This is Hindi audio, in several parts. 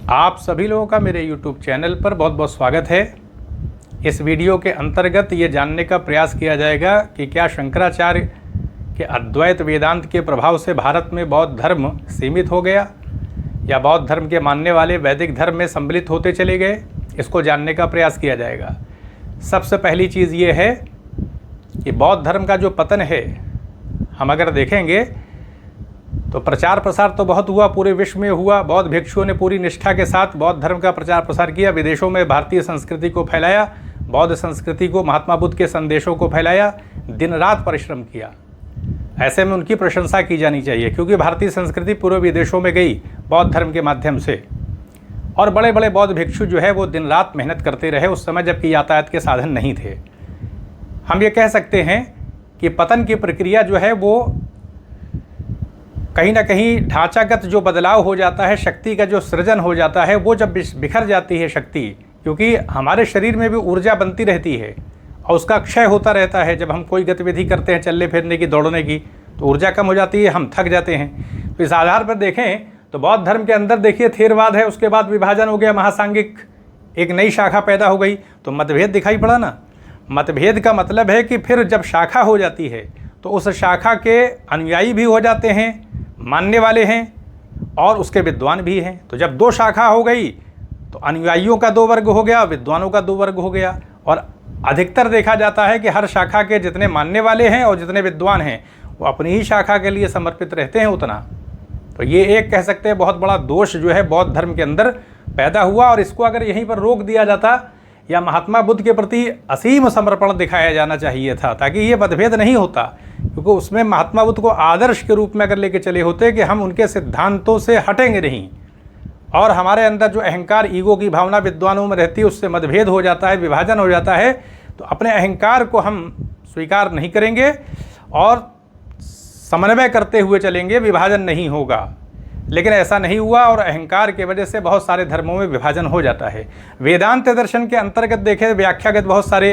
आप सभी लोगों का मेरे YouTube चैनल पर बहुत बहुत स्वागत है। इस वीडियो के अंतर्गत ये जानने का प्रयास किया जाएगा कि क्या शंकराचार्य के अद्वैत वेदांत के प्रभाव से भारत में बौद्ध धर्म सीमित हो गया या बौद्ध धर्म के मानने वाले वैदिक धर्म में सम्मिलित होते चले गए। इसको जानने का प्रयास किया जाएगा। सबसे पहली चीज़ ये है कि बौद्ध धर्म का जो पतन है, हम अगर देखेंगे तो प्रचार प्रसार तो बहुत हुआ, पूरे विश्व में हुआ। बौद्ध भिक्षुओं ने पूरी निष्ठा के साथ बौद्ध धर्म का प्रचार प्रसार किया, विदेशों में भारतीय संस्कृति को फैलाया, बौद्ध संस्कृति को, महात्मा बुद्ध के संदेशों को फैलाया, दिन रात परिश्रम किया। ऐसे में उनकी प्रशंसा की जानी चाहिए, क्योंकि भारतीय संस्कृति पूरे विदेशों में गई बौद्ध धर्म के माध्यम से। और बड़े बड़े बौद्ध भिक्षु जो है वो दिन रात मेहनत करते रहे, उस समय जबकि यातायात के साधन नहीं थे। हम ये कह सकते हैं कि पतन की प्रक्रिया जो है वो कहीं ना कहीं ढांचागत जो बदलाव हो जाता है, शक्ति का जो सृजन हो जाता है, वो जब बिखर जाती है शक्ति, क्योंकि हमारे शरीर में भी ऊर्जा बनती रहती है और उसका क्षय होता रहता है। जब हम कोई गतिविधि करते हैं, चलने फिरने की, दौड़ने की, तो ऊर्जा कम हो जाती है, हम थक जाते हैं। तो इस आधार पर देखें तो बौद्ध धर्म के अंदर देखिए थेरवाद है, उसके बाद विभाजन हो गया, महासांगिक एक नई शाखा पैदा हो गई, तो मतभेद दिखाई पड़ा ना। मतभेद का मतलब है कि फिर जब शाखा हो जाती है तो उस शाखा के अनुयायी भी हो जाते हैं, मानने वाले हैं, और उसके विद्वान भी हैं। तो जब दो शाखा हो गई तो अनुयायियों का दो वर्ग हो गया, विद्वानों का दो वर्ग हो गया। और अधिकतर देखा जाता है कि हर शाखा के जितने मानने वाले हैं और जितने विद्वान हैं वो अपनी ही शाखा के लिए समर्पित रहते हैं उतना। तो ये एक कह सकते हैं बहुत बड़ा दोष जो है बौद्ध धर्म के अंदर पैदा हुआ। और इसको अगर यहीं पर रोक दिया जाता या महात्मा बुद्ध के प्रति असीम समर्पण दिखाया जाना चाहिए था, ताकि ये मतभेद नहीं होता। क्योंकि उसमें महात्मा बुद्ध को आदर्श के रूप में अगर लेके चले होते कि हम उनके सिद्धांतों से हटेंगे नहीं, और हमारे अंदर जो अहंकार, ईगो की भावना विद्वानों में रहती है, उससे मतभेद हो जाता है, विभाजन हो जाता है, तो अपने अहंकार को हम स्वीकार नहीं करेंगे और समन्वय करते हुए चलेंगे, विभाजन नहीं होगा। लेकिन ऐसा नहीं हुआ और अहंकार के वजह से बहुत सारे धर्मों में विभाजन हो जाता है। वेदांत दर्शन के अंतर्गत देखें, व्याख्यागत बहुत सारे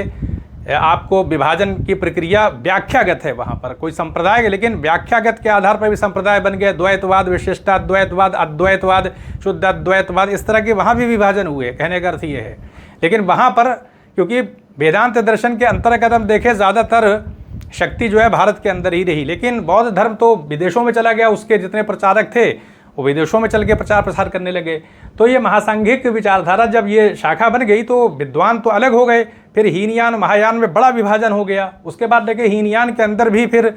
आपको विभाजन की प्रक्रिया व्याख्यागत है, वहाँ पर कोई संप्रदाय है, लेकिन व्याख्यागत के आधार पर भी संप्रदाय बन गए। द्वैतवाद, विशिष्टाद्वैतवाद, अद्वैतवाद, शुद्ध अद्वैतवाद, इस तरह के वहाँ भी विभाजन हुए। कहने का अर्थ ये है, लेकिन वहाँ पर क्योंकि वेदांत दर्शन के अंतर्गत हम देखें ज़्यादातर शक्ति जो है भारत के अंदर ही रही, लेकिन बौद्ध धर्म तो विदेशों में चला गया। उसके जितने प्रचारक थे वो विदेशों में चल के प्रचार प्रसार करने लगे। तो ये महासांघिक विचारधारा जब ये शाखा बन गई तो विद्वान तो अलग हो गए, फिर हीनयान महायान में बड़ा विभाजन हो गया। उसके बाद देखिए हीनयान के अंदर भी फिर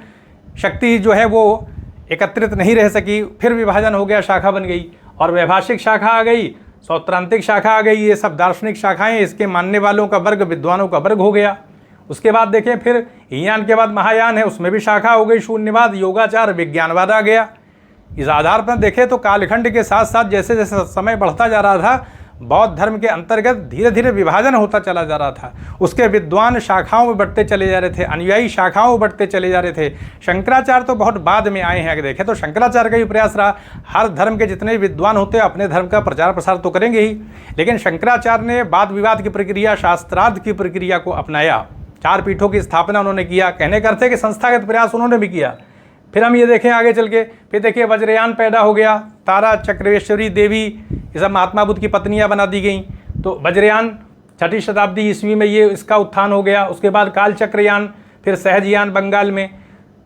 शक्ति जो है वो एकत्रित नहीं रह सकी, फिर विभाजन हो गया, शाखा बन गई। और वैभाषिक शाखा आ गई, सौत्रांतिक शाखा आ गई, ये सब दार्शनिक शाखाएँ, इसके मानने वालों का वर्ग, विद्वानों का वर्ग हो गया। उसके बाद देखें फिर हीनयान के बाद महायान है, उसमें भी शाखा हो गई, शून्यवाद, योगाचार, विज्ञानवाद आ गया। इस आधार पर देखें तो कालखंड के साथ साथ जैसे जैसे समय बढ़ता जा रहा था, बौद्ध धर्म के अंतर्गत धीरे धीरे विभाजन होता चला जा रहा था। उसके विद्वान शाखाओं में बढ़ते चले जा रहे थे, अनुयायी शाखाओं में बढ़ते चले जा रहे थे। शंकराचार्य तो बहुत बाद में आए हैं। अगर देखें तो शंकराचार्य का भी प्रयास रहा, हर धर्म के जितने विद्वान होते हैं अपने धर्म का प्रचार प्रसार तो करेंगे ही, लेकिन शंकराचार्य ने वाद विवाद की प्रक्रिया, शास्त्रार्थ की प्रक्रिया को अपनाया। 4 पीठों की स्थापना उन्होंने किया। कहने का अर्थ है कि संस्थागत प्रयास उन्होंने भी किया। फिर हम ये देखें आगे चल के, फिर देखिए वज्रयान पैदा हो गया, तारा चक्रेश्वरी देवी, ये सब महात्मा बुद्ध की पत्नियां बना दी गई। तो वज्रयान 6वीं शताब्दी ईस्वी में ये इसका उत्थान हो गया। उसके बाद कालचक्रयान, फिर सहजयान बंगाल में।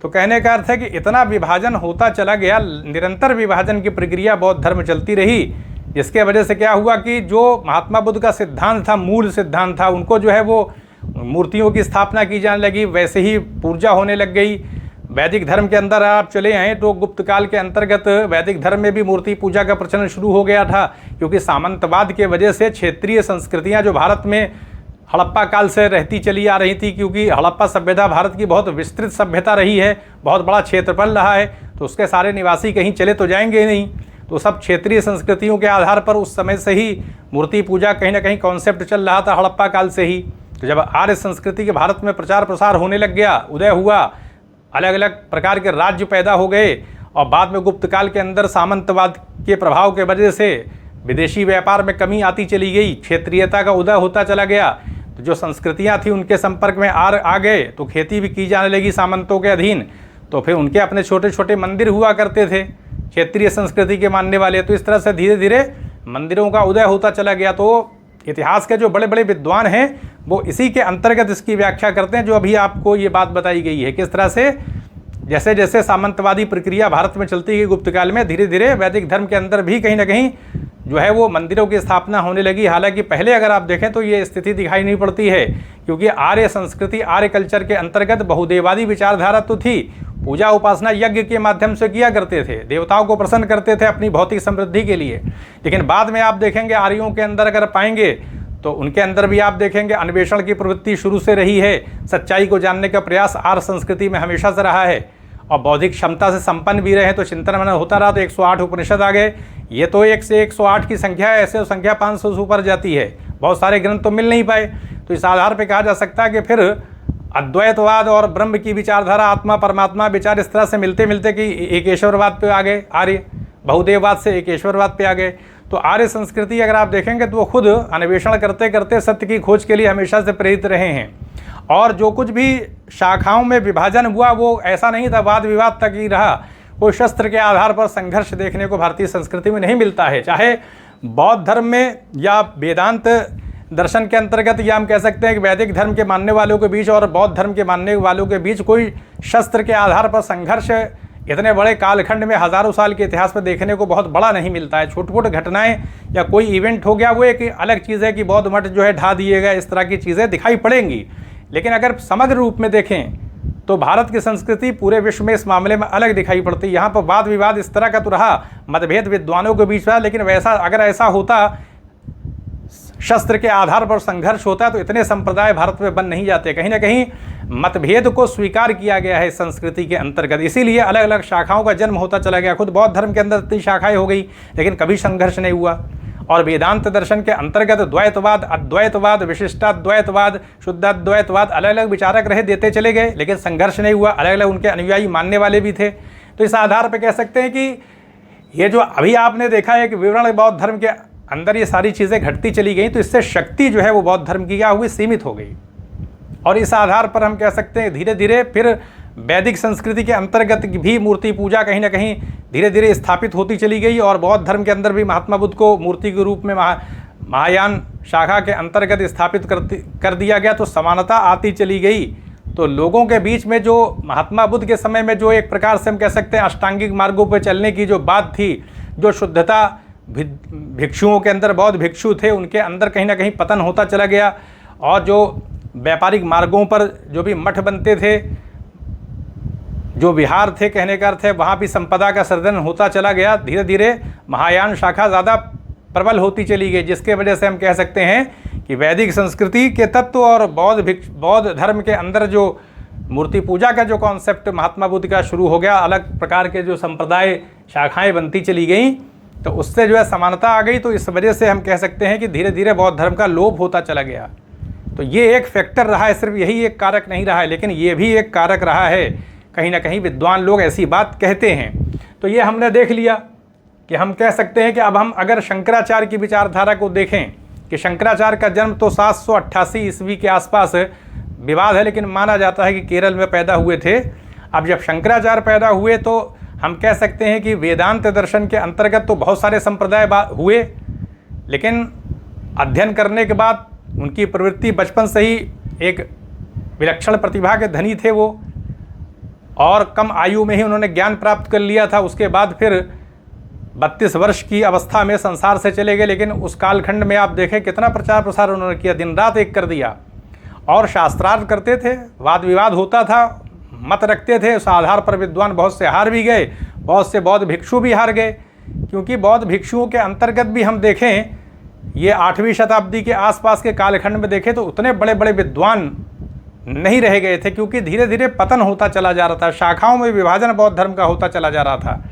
तो कहने का अर्थ है कि इतना विभाजन होता चला गया, निरंतर विभाजन की प्रक्रिया बौद्ध धर्म चलती रही, जिसके वजह से क्या हुआ कि जो महात्मा बुद्ध का सिद्धांत था, मूल सिद्धांत था, उनको जो है वो मूर्तियों की स्थापना की जाने लगी, वैसे ही पूजा होने लग गई। वैदिक धर्म के अंदर आप चले आए तो गुप्त काल के अंतर्गत वैदिक धर्म में भी मूर्ति पूजा का प्रचलन शुरू हो गया था, क्योंकि सामंतवाद के वजह से क्षेत्रीय संस्कृतियां जो भारत में हड़प्पा काल से रहती चली आ रही थी, क्योंकि हड़प्पा सभ्यता भारत की बहुत विस्तृत सभ्यता रही है, बहुत बड़ा क्षेत्रफल रहा है, तो उसके सारे निवासी कहीं चले तो जाएंगे नहीं। तो सब क्षेत्रीय संस्कृतियों के आधार पर उस समय से ही मूर्ति पूजा कहीं ना कहीं कॉन्सेप्ट चल रहा था, हड़प्पा काल से ही। तो जब आर्य संस्कृति के भारत में प्रचार प्रसार होने लग गया, उदय हुआ, अलग अलग प्रकार के राज्य पैदा हो गए, और बाद में गुप्त काल के अंदर सामंतवाद के प्रभाव के वजह से विदेशी व्यापार में कमी आती चली गई, क्षेत्रीयता का उदय होता चला गया। तो जो संस्कृतियां थी उनके संपर्क में आ गए, तो खेती भी की जाने लगी सामंतों के अधीन। तो फिर उनके अपने छोटे छोटे मंदिर हुआ करते थे क्षेत्रीय संस्कृति के मानने वाले। तो इस तरह से धीरे धीरे मंदिरों का उदय होता चला गया। तो इतिहास के जो बड़े बड़े विद्वान हैं वो इसी के अंतर्गत इसकी व्याख्या करते हैं, जो अभी आपको ये बात बताई गई है। किस तरह से जैसे जैसे सामंतवादी प्रक्रिया भारत में चलती गई गुप्त काल में, धीरे धीरे वैदिक धर्म के अंदर भी कहीं ना कहीं जो है वो मंदिरों की स्थापना होने लगी। हालांकि पहले अगर आप देखें तो ये स्थिति दिखाई नहीं पड़ती है, क्योंकि आर्य संस्कृति, आर्य कल्चर के अंतर्गत बहुदेवादी विचारधारा तो थी। पूजा उपासना यज्ञ के माध्यम से किया करते थे, देवताओं को प्रसन्न करते थे अपनी भौतिक समृद्धि के लिए। लेकिन बाद में आप देखेंगे आर्यों के अंदर अगर पाएंगे तो उनके अंदर भी आप देखेंगे अन्वेषण की प्रवृत्ति शुरू से रही है। सच्चाई को जानने का प्रयास आर्य संस्कृति में हमेशा से रहा है, और बौद्धिक क्षमता से संपन्न भी रहे। तो चिंतन मनन होता रहा, तो 108 उपनिषद आ गए। ये तो 1 से 108 की संख्या है, ऐसे संख्या 500 से ऊपर जाती है। बहुत सारे ग्रंथ तो मिल नहीं पाए। तो इस आधार पर कहा जा सकता है कि फिर अद्वैतवाद और ब्रह्म की विचारधारा, आत्मा परमात्मा विचार, इस तरह से मिलते मिलते कि एकेश्वरवाद पे आ गए आर्य, बहुदेववाद से एकेश्वरवाद पे आ गए। तो आर्य संस्कृति अगर आप देखेंगे तो वो खुद अन्वेषण करते करते सत्य की खोज के लिए हमेशा से प्रेरित रहे हैं। और जो कुछ भी शाखाओं में विभाजन हुआ वो ऐसा नहीं था वाद विवाद तक ही रहा। कोई शस्त्र के आधार पर संघर्ष देखने को भारतीय संस्कृति में नहीं मिलता है। चाहे बौद्ध धर्म में या वेदांत दर्शन के अंतर्गत, या हम कह सकते हैं कि वैदिक धर्म के मानने वालों के बीच और बौद्ध धर्म के मानने वालों के बीच कोई शस्त्र के आधार पर संघर्ष इतने बड़े कालखंड में, हज़ारों साल के इतिहास में देखने को बहुत बड़ा नहीं मिलता है। छोटी छोटी घटनाएं या कोई इवेंट हो गया वो एक अलग चीज़ है कि बौद्ध मठ जो है ढा दिए गए, इस तरह की चीज़ें दिखाई पड़ेंगी। लेकिन अगर समग्र रूप में देखें तो भारत की संस्कृति पूरे विश्व में इस मामले में अलग दिखाई पड़ती है। यहाँ पर वाद विवाद इस तरह का तो रहा, मतभेद विद्वानों के बीच रहा, लेकिन वैसा अगर ऐसा होता, शस्त्र के आधार पर संघर्ष होता है, तो इतने संप्रदाय भारत में बन नहीं जाते। कहीं ना कहीं मतभेद को स्वीकार किया गया है संस्कृति के अंतर्गत, इसीलिए अलग अलग शाखाओं का जन्म होता चला गया। खुद बौद्ध धर्म के अंदर इतनी शाखाएं हो गई, लेकिन कभी संघर्ष नहीं हुआ। और वेदांत दर्शन के अंतर्गत द्वैतवाद, अद्वैतवाद, विशिष्टाद्वैतवाद, शुद्धाद्वैतवाद, अलग अलग विचारक रहे, देते चले गए, लेकिन संघर्ष नहीं हुआ। अलग अलग उनके अनुयायी मानने वाले भी थे। तो इस आधार पर कह सकते हैं कि ये जो अभी आपने देखा है कि विवरण बौद्ध धर्म के अंदर ये सारी चीज़ें घटती चली गई, तो इससे शक्ति जो है वो बौद्ध धर्म की क्या हुई, सीमित हो गई। और इस आधार पर हम कह सकते हैं धीरे धीरे फिर वैदिक संस्कृति के अंतर्गत भी मूर्ति पूजा कहीं ना कहीं धीरे धीरे स्थापित होती चली गई। और बौद्ध धर्म के अंदर भी महात्मा बुद्ध को मूर्ति के रूप में महायान शाखा के अंतर्गत स्थापित कर दिया गया। तो समानता आती चली गई। तो लोगों के बीच में जो महात्मा बुद्ध के समय में जो एक प्रकार से हम कह सकते हैं अष्टांगिक मार्गों पर चलने की जो बात थी, जो शुद्धता भिक्षुओं के अंदर, बौद्ध भिक्षु थे, उनके अंदर कहीं ना कहीं पतन होता चला गया। और जो व्यापारिक मार्गों पर जो भी मठ बनते थे, जो विहार थे कहने का अर्थ है, वहाँ भी संपदा का सृजन होता चला गया। धीरे धीरे महायान शाखा ज़्यादा प्रबल होती चली गई, जिसके वजह से हम कह सकते हैं कि वैदिक संस्कृति के तत्व और बौद्ध धर्म के अंदर जो मूर्ति पूजा का जो कॉन्सेप्ट महात्मा बुद्ध का शुरू हो गया, अलग प्रकार के जो संप्रदाय शाखाएँ बनती चली गई, तो उससे जो है समानता आ गई। तो इस वजह से हम कह सकते हैं कि धीरे धीरे बौद्ध धर्म का लोप होता चला गया। तो ये एक फैक्टर रहा है, सिर्फ यही एक कारक नहीं रहा है, लेकिन ये भी एक कारक रहा है। कहीं ना कहीं विद्वान लोग ऐसी बात कहते हैं। तो ये हमने देख लिया कि हम कह सकते हैं कि अब हम अगर शंकराचार्य की विचारधारा को देखें कि शंकराचार्य का जन्म तो 788 ईस्वी के आसपास, विवाद है लेकिन माना जाता है कि केरल में पैदा हुए थे। अब जब शंकराचार्य पैदा हुए तो हम कह सकते हैं कि वेदांत दर्शन के अंतर्गत तो बहुत सारे संप्रदाय हुए, लेकिन अध्ययन करने के बाद उनकी प्रवृत्ति बचपन से ही एक विलक्षण प्रतिभा के धनी थे वो, और कम आयु में ही उन्होंने ज्ञान प्राप्त कर लिया था। उसके बाद फिर 32 वर्ष की अवस्था में संसार से चले गए। लेकिन उस कालखंड में आप देखें कितना प्रचार प्रसार उन्होंने किया, दिन रात एक कर दिया। और शास्त्रार्थ करते थे, वाद विवाद होता था, मत रखते थे। उस आधार पर विद्वान बहुत से हार भी गए, बहुत से बौद्ध भिक्षु भी हार गए। क्योंकि बौद्ध भिक्षुओं के अंतर्गत भी हम देखें, ये 8वीं शताब्दी के आसपास के कालखंड में देखें तो उतने बड़े बड़े विद्वान नहीं रह गए थे, क्योंकि धीरे धीरे पतन होता चला जा रहा था, शाखाओं में विभाजन बौद्ध धर्म का होता चला जा रहा था।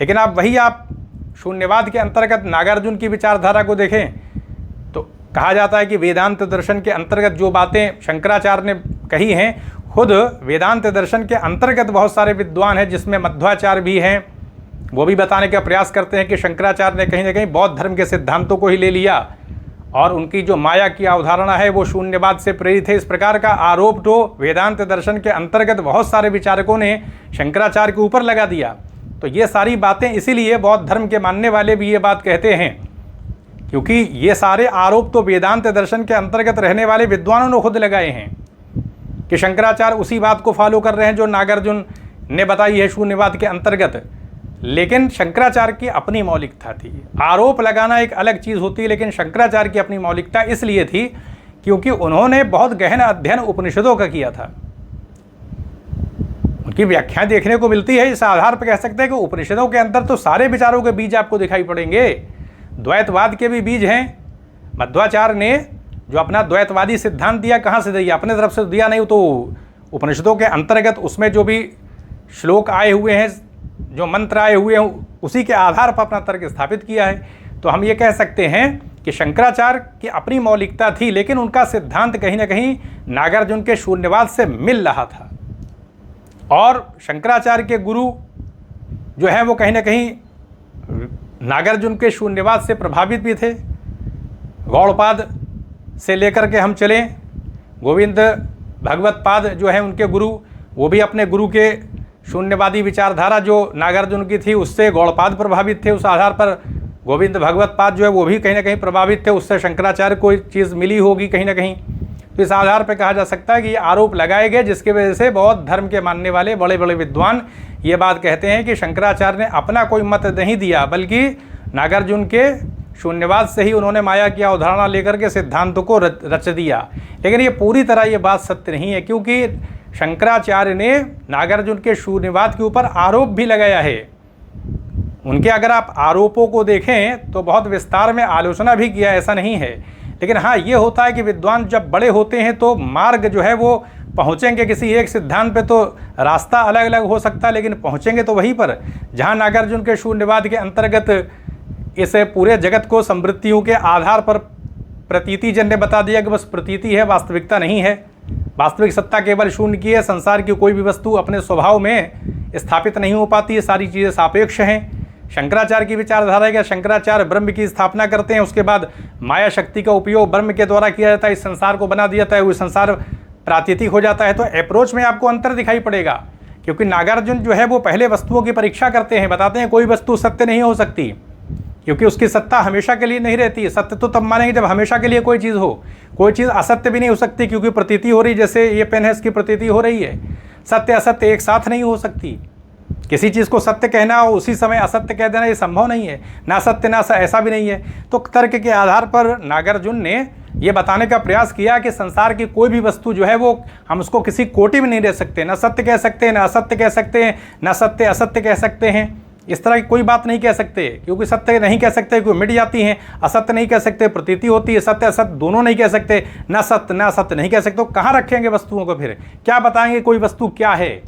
लेकिन आप शून्यवाद के अंतर्गत नागार्जुन की विचारधारा को देखें तो कहा जाता है कि वेदांत दर्शन के अंतर्गत जो बातें शंकराचार्य ने कही हैं, खुद वेदांत दर्शन के अंतर्गत बहुत सारे विद्वान हैं, जिसमें मध्वाचार्य भी हैं, वो भी बताने का प्रयास करते हैं कि शंकराचार्य ने कहीं ना कहीं बौद्ध धर्म के सिद्धांतों को ही ले लिया और उनकी जो माया की अवधारणा है वो शून्यवाद से प्रेरित है। इस प्रकार का आरोप तो वेदांत दर्शन के अंतर्गत बहुत सारे विचारकों ने शंकराचार्य के ऊपर लगा दिया। तो ये सारी बातें इसीलिए बौद्ध धर्म के मानने वाले भी ये बात कहते हैं क्योंकि ये सारे आरोप तो वेदांत दर्शन के अंतर्गत रहने वाले विद्वानों ने खुद लगाए हैं कि शंकराचार्य उसी बात को फॉलो कर रहे हैं जो नागार्जुन ने बताई है शून्यवाद के अंतर्गत। लेकिन शंकराचार्य की अपनी मौलिकता थी। आरोप लगाना एक अलग चीज़ होती है, लेकिन शंकराचार्य की अपनी मौलिकता इसलिए थी क्योंकि उन्होंने बहुत गहन अध्ययन उपनिषदों का किया था। उनकी व्याख्याएं देखने को मिलती है। इस आधार पर कह सकते हैं कि उपनिषदों के अंदर तो सारे विचारों के बीज आपको दिखाई पड़ेंगे। द्वैतवाद के भी बीज हैं। मध्वाचार्य ने जो अपना द्वैतवादी सिद्धांत दिया, कहाँ से दिया? अपने तरफ से दिया नहीं, तो उपनिषदों के अंतर्गत उसमें जो भी श्लोक आए हुए हैं, जो मंत्र आए हुए हैं, उसी के आधार पर अपना तर्क स्थापित किया है। तो हम ये कह सकते हैं कि शंकराचार्य की अपनी मौलिकता थी, लेकिन उनका सिद्धांत कहीं ना कहीं नागार्जुन के शून्यवाद से मिल रहा था। और शंकराचार्य के गुरु जो है वो कहीं ना कहीं नागार्जुन के शून्यवाद से प्रभावित भी थे। गौड़पाद से लेकर के हम चलें, गोविंद भगवत पाद जो है उनके गुरु, वो भी अपने गुरु के शून्यवादी विचारधारा जो नागार्जुन की थी उससे गौड़पाद प्रभावित थे। उस आधार पर गोविंद भगवत पाद जो है वो भी कहीं ना कहीं प्रभावित थे, उससे शंकराचार्य को चीज़ मिली होगी कहीं ना कहीं। तो इस आधार पर कहा जा सकता है कि ये आरोप लगाए गए, जिसकी वजह से बौद्ध धर्म के मानने वाले बड़े बड़े विद्वान ये बात कहते हैं कि शंकराचार्य ने अपना कोई मत नहीं दिया, बल्कि नागार्जुन के शून्यवाद से ही उन्होंने माया की अवधारणा लेकर के सिद्धांतों को रच दिया। लेकिन ये पूरी तरह ये बात सत्य नहीं है, क्योंकि शंकराचार्य ने नागार्जुन के शून्यवाद के ऊपर आरोप भी लगाया है। उनके अगर आप आरोपों को देखें तो बहुत विस्तार में आलोचना भी किया, ऐसा नहीं है। लेकिन हाँ, ये होता है कि विद्वान जब बड़े होते हैं तो मार्ग जो है वो पहुँचेंगे किसी एक सिद्धांत पे, तो रास्ता अलग अलग हो सकता है, लेकिन पहुँचेंगे तो वहीं पर जहाँ नागार्जुन के शून्यवाद के अंतर्गत इस पूरे जगत को समृद्धियों के आधार पर प्रतीतिजन्य बता दिया कि बस प्रतीति है, वास्तविकता नहीं है। वास्तविक सत्ता केवल शून्य की है। संसार की कोई भी वस्तु अपने स्वभाव में स्थापित नहीं हो पाती है, सारी चीज़ें सापेक्ष हैं। शंकराचार्य की विचारधारा है कि शंकराचार्य ब्रह्म की स्थापना करते हैं, उसके बाद माया शक्ति का उपयोग ब्रह्म के द्वारा किया जाता है, इस संसार को बना दिया जाता है, वो संसार प्रातीतिक हो जाता है। तो अप्रोच में आपको अंतर दिखाई पड़ेगा, क्योंकि नागार्जुन जो है वो पहले वस्तुओं की परीक्षा करते हैं, बताते हैं कोई वस्तु सत्य नहीं हो सकती, क्योंकि उसकी सत्ता हमेशा के लिए नहीं रहती है। सत्य तो तब मानेंगे जब हमेशा के लिए कोई चीज़ हो। कोई चीज़ असत्य भी नहीं हो सकती, क्योंकि प्रतीति हो रही, जैसे ये पेन है इसकी प्रतीति हो रही है। सत्य असत्य एक साथ नहीं हो सकती। किसी चीज़ को सत्य कहना और उसी समय असत्य कह देना ये संभव नहीं है, ना सत्य ना ऐसा भी नहीं है। तो तर्क के आधार पर नागार्जुन ने ये बताने का प्रयास किया कि संसार की कोई भी वस्तु जो है वो हम उसको किसी कोटि में नहीं रह सकते, ना सत्य कह सकते हैं, ना असत्य कह सकते हैं, ना सत्य असत्य कह सकते हैं। इस तरह की कोई बात नहीं कह सकते, क्योंकि सत्य नहीं कह सकते क्योंकि मिट जाती हैं, असत्य नहीं कह सकते प्रतीति होती है, सत्य असत्य दोनों नहीं कह सकते, ना सत्य ना असत्य नहीं कह सकते। तो कहाँ रखेंगे वस्तुओं को? फिर क्या बताएंगे कोई वस्तु क्या है?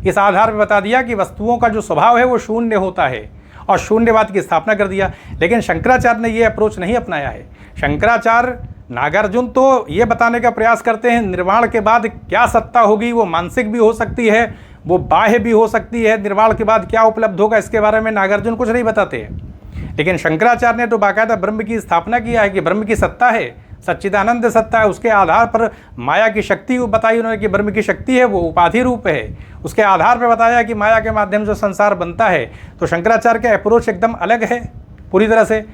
इस आधार पर बता दिया कि वस्तुओं का जो स्वभाव है वो शून्य होता है, और शून्यवाद की स्थापना कर दिया। लेकिन शंकराचार्य ने ये अप्रोच नहीं अपनाया है। शंकराचार्य नागार्जुन तो ये बताने का प्रयास करते हैं निर्वाण के बाद क्या सत्ता होगी, वो मानसिक भी हो सकती है, वो बाह्य भी हो सकती है। निर्वाण के बाद क्या उपलब्ध होगा इसके बारे में नागार्जुन कुछ नहीं बताते हैं। लेकिन शंकराचार्य ने तो बाकायदा ब्रह्म की स्थापना किया है कि ब्रह्म की सत्ता है, सच्चिदानंद सत्ता है। उसके आधार पर माया की शक्ति बताई उन्होंने कि ब्रह्म की शक्ति है, वो उपाधि रूप है। उसके आधार पर बताया कि माया के माध्यम से संसार बनता है। तो शंकराचार्य का अप्रोच एकदम अलग है पूरी तरह से,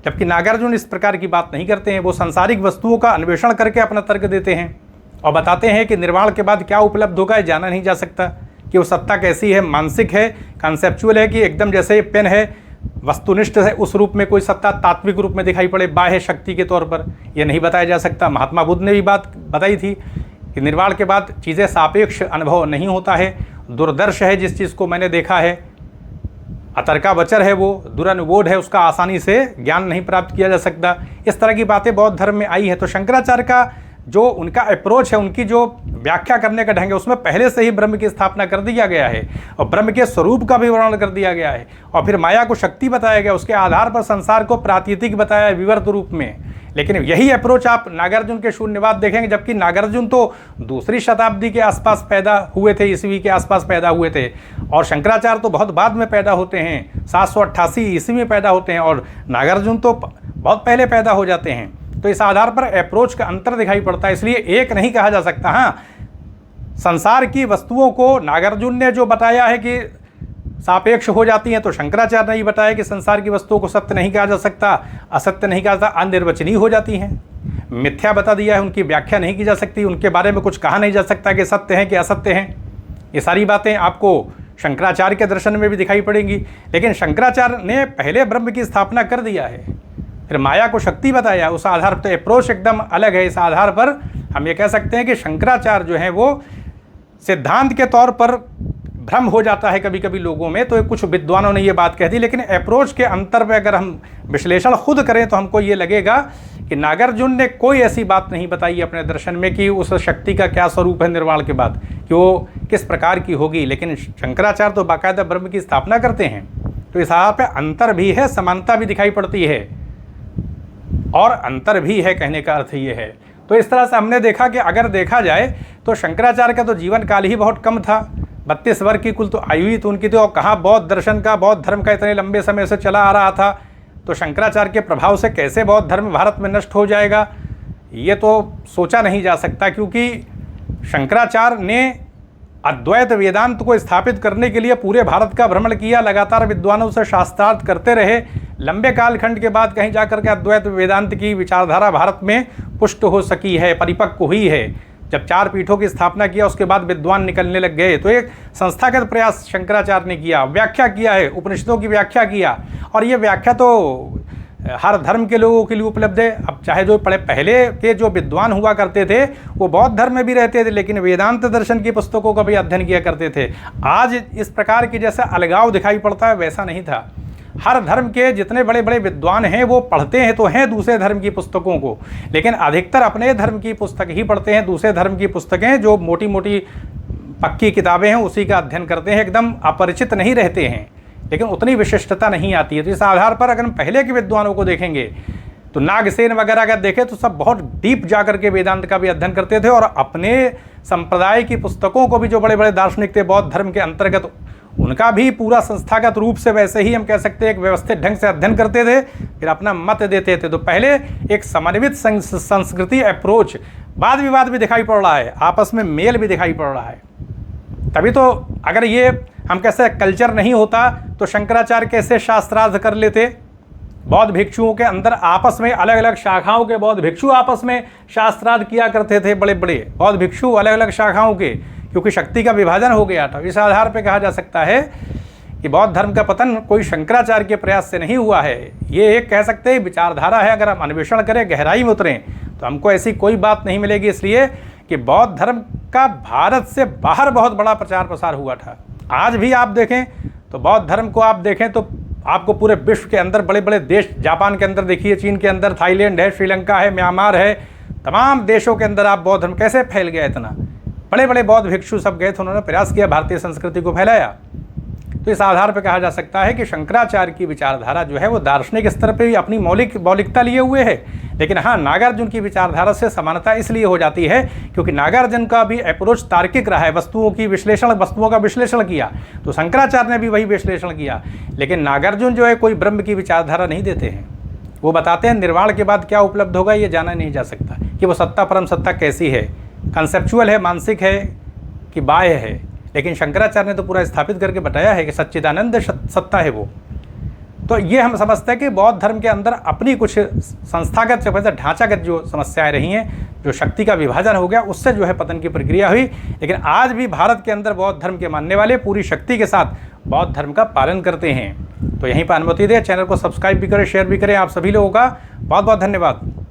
जबकि नागार्जुन इस प्रकार की बात नहीं करते हैं। वो सांसारिक वस्तुओं का अन्वेषण करके अपना तर्क देते हैं और बताते हैं कि निर्वाण के बाद क्या उपलब्ध होगा जाना नहीं जा सकता, कि वो सत्ता कैसी है, मानसिक है, कॉन्सेप्चुअल है, कि एकदम जैसे पेन है वस्तुनिष्ठ है, उस रूप में कोई सत्ता तात्विक रूप में दिखाई पड़े बाह्य शक्ति के तौर पर, यह नहीं बताया जा सकता। महात्मा बुद्ध ने भी बात बताई थी कि निर्वाण के बाद चीज़ें सापेक्ष अनुभव नहीं होता है, दुर्दर्श है, जिस चीज़ को मैंने देखा है, अतर्कावचर है, वो दुरानुबोध है, उसका आसानी से ज्ञान नहीं प्राप्त किया जा सकता। इस तरह की बातें बौद्ध धर्म में आई है। तो शंकराचार्य का जो उनका अप्रोच है, उनकी जो व्याख्या करने का ढंग है, उसमें पहले से ही ब्रह्म की स्थापना कर दिया गया है और ब्रह्म के स्वरूप का भी वर्णन कर दिया गया है, और फिर माया को शक्ति बताया गया, उसके आधार पर संसार को प्रातीतिक बताया विवर्त रूप में। लेकिन यही अप्रोच आप नागार्जुन के शून्यवाद देखेंगे, जबकि नागार्जुन तो दूसरी शताब्दी के आसपास पैदा हुए थे, ईस्वी के आसपास पैदा हुए थे, और शंकराचार्य तो बहुत बाद में पैदा होते हैं, 788 ईस्वी में पैदा होते हैं, और नागार्जुन तो बहुत पहले पैदा हो जाते हैं। तो इस आधार पर अप्रोच का अंतर दिखाई पड़ता है, इसलिए एक नहीं कहा जा सकता। हाँ, संसार की वस्तुओं को नागार्जुन ने जो बताया है कि सापेक्ष हो जाती हैं। तो शंकराचार्य ने ये बताया कि संसार की वस्तुओं को सत्य नहीं कहा जा सकता, असत्य नहीं कहा जा सकता, अनिर्वचनीय हो जाती हैं। मिथ्या बता दिया है, उनकी व्याख्या नहीं की जा सकती, उनके बारे में कुछ कहा नहीं जा सकता कि सत्य हैं कि असत्य हैं। ये सारी बातें आपको शंकराचार्य के दर्शन में भी दिखाई पड़ेंगी। लेकिन शंकराचार्य ने पहले ब्रह्म की स्थापना कर दिया है, फिर माया को शक्ति बताया। उस आधार पर अप्रोच एकदम अलग है। इस आधार पर हम ये कह सकते हैं कि शंकराचार्य जो है वो सिद्धांत के तौर पर भ्रम हो जाता है कभी कभी लोगों में, तो कुछ विद्वानों ने ये बात कह दी, लेकिन अप्रोच के अंतर में अगर हम विश्लेषण खुद करें तो हमको ये लगेगा कि नागार्जुन ने कोई ऐसी बात नहीं बताई अपने दर्शन में कि उस शक्ति का क्या स्वरूप है निर्वाण के बाद, कि वो किस प्रकार की होगी। लेकिन शंकराचार्य तो बाकायदा ब्रह्म की स्थापना करते हैं। तो इस आधार पर अंतर भी है, समानता भी दिखाई पड़ती है और अंतर भी है, कहने का अर्थ ये है। तो इस तरह से हमने देखा कि अगर देखा जाए तो शंकराचार्य का तो जीवन काल ही बहुत कम था, 32 वर्ष की कुल तो आयु ही तो उनकी थी, और कहाँ बौद्ध दर्शन का, बौद्ध धर्म का इतने लंबे समय से चला आ रहा था। तो शंकराचार्य के प्रभाव से कैसे बौद्ध धर्म भारत में नष्ट हो जाएगा, ये तो सोचा नहीं जा सकता, क्योंकि शंकराचार्य ने अद्वैत वेदांत को स्थापित करने के लिए पूरे भारत का भ्रमण किया, लगातार विद्वानों से शास्त्रार्थ करते रहे। लंबे कालखंड के बाद कहीं जाकर के अद्वैत वेदांत की विचारधारा भारत में पुष्ट हो सकी है, परिपक्व हुई है। जब 4 पीठों की स्थापना किया उसके बाद विद्वान निकलने लग गए। तो एक संस्थागत प्रयास शंकराचार्य ने किया, व्याख्या किया है, उपनिषदों की व्याख्या किया, और ये व्याख्या तो हर धर्म के लोगों के लिए उपलब्ध है। अब चाहे जो पहले के जो विद्वान हुआ करते थे वो बौद्ध धर्म में भी रहते थे, लेकिन वेदांत दर्शन की पुस्तकों का भी अध्ययन किया करते थे। आज इस प्रकार की जैसे अलगाव दिखाई पड़ता है वैसा नहीं था। हर धर्म के जितने बड़े बड़े विद्वान हैं वो पढ़ते हैं तो हैं दूसरे धर्म की पुस्तकों को, लेकिन अधिकतर अपने धर्म की पुस्तक ही पढ़ते हैं। दूसरे धर्म की पुस्तकें जो मोटी मोटी पक्की किताबें हैं उसी का अध्ययन करते हैं, एकदम अपरिचित नहीं रहते हैं, लेकिन उतनी विशिष्टता नहीं आती है। तो इस आधार पर अगर हम पहले के विद्वानों को देखेंगे तो नागसेन वगैरह अगर देखें तो सब बहुत डीप जा करके वेदांत का भी अध्ययन करते थे, और अपने संप्रदाय की पुस्तकों को भी, जो बड़े बड़े दार्शनिक थे बौद्ध धर्म के अंतर्गत, उनका भी पूरा संस्थागत रूप से वैसे ही हम कह सकते हैं एक व्यवस्थित ढंग से अध्ययन करते थे, फिर अपना मत देते थे। तो पहले एक समन्वित संस्कृति अप्रोच, वाद विवाद भी दिखाई पड़ रहा है, आपस में मेल भी दिखाई पड़ रहा है। तभी तो अगर ये हम कैसे कल्चर नहीं होता तो शंकराचार्य कैसे शास्त्रार्थ कर लेते। बौद्ध भिक्षुओं के अंदर आपस में अलग अलग शाखाओं के बौद्ध भिक्षु आपस में शास्त्रार्थ किया करते थे, बड़े बड़े बौद्ध भिक्षु अलग अलग शाखाओं के, क्योंकि शक्ति का विभाजन हो गया था। इस आधार पर कहा जा सकता है कि बौद्ध धर्म का पतन कोई शंकराचार्य के प्रयास से नहीं हुआ है। ये एक कह सकते हैं विचारधारा है। अगर हम अन्वेषण करें, गहराई में उतरें तो हमको ऐसी कोई बात नहीं मिलेगी, इसलिए कि बौद्ध धर्म का भारत से बाहर बहुत बड़ा प्रचार प्रसार हुआ था। आज भी आप देखें तो बौद्ध धर्म को आप देखें तो आपको पूरे विश्व के अंदर बड़े बड़े देश, जापान के अंदर देखिए, चीन के अंदर, थाईलैंड है, श्रीलंका है, म्यांमार है, तमाम देशों के अंदर आप बौद्ध धर्म कैसे फैल गया। इतना बड़े बड़े बौद्ध भिक्षु सब गए थे, उन्होंने प्रयास किया, भारतीय संस्कृति को फैलाया। तो इस आधार पर कहा जा सकता है कि शंकराचार्य की विचारधारा जो है वो दार्शनिक स्तर पर भी अपनी मौलिकता लिए हुए है। लेकिन हाँ, नागार्जुन की विचारधारा से समानता इसलिए हो जाती है क्योंकि नागार्जुन का भी अप्रोच तार्किक रहा है, वस्तुओं का विश्लेषण किया, तो शंकराचार्य ने भी वही विश्लेषण किया। लेकिन नागार्जुन जो है कोई ब्रह्म की विचारधारा नहीं देते हैं, वो बताते हैं निर्वाण के बाद क्या उपलब्ध होगा ये जाना नहीं जा सकता, कि वो सत्ता परम सत्ता कैसी है, कंसेप्चुअल है, मानसिक है कि बाह्य है। लेकिन शंकराचार्य ने तो पूरा स्थापित करके बताया है कि सच्चिदानंद सत्ता है वो। तो ये हम समझते हैं कि बौद्ध धर्म के अंदर अपनी कुछ संस्थागत ढांचागत जो समस्याएं रही हैं, जो शक्ति का विभाजन हो गया, उससे जो है पतन की प्रक्रिया हुई। लेकिन आज भी भारत के अंदर बौद्ध धर्म के मानने वाले पूरी शक्ति के साथ बौद्ध धर्म का पालन करते हैं। तो यहीं पर अनुमति दें, चैनल को सब्सक्राइब भी करें, शेयर भी करें। आप सभी लोगों का बहुत बहुत धन्यवाद।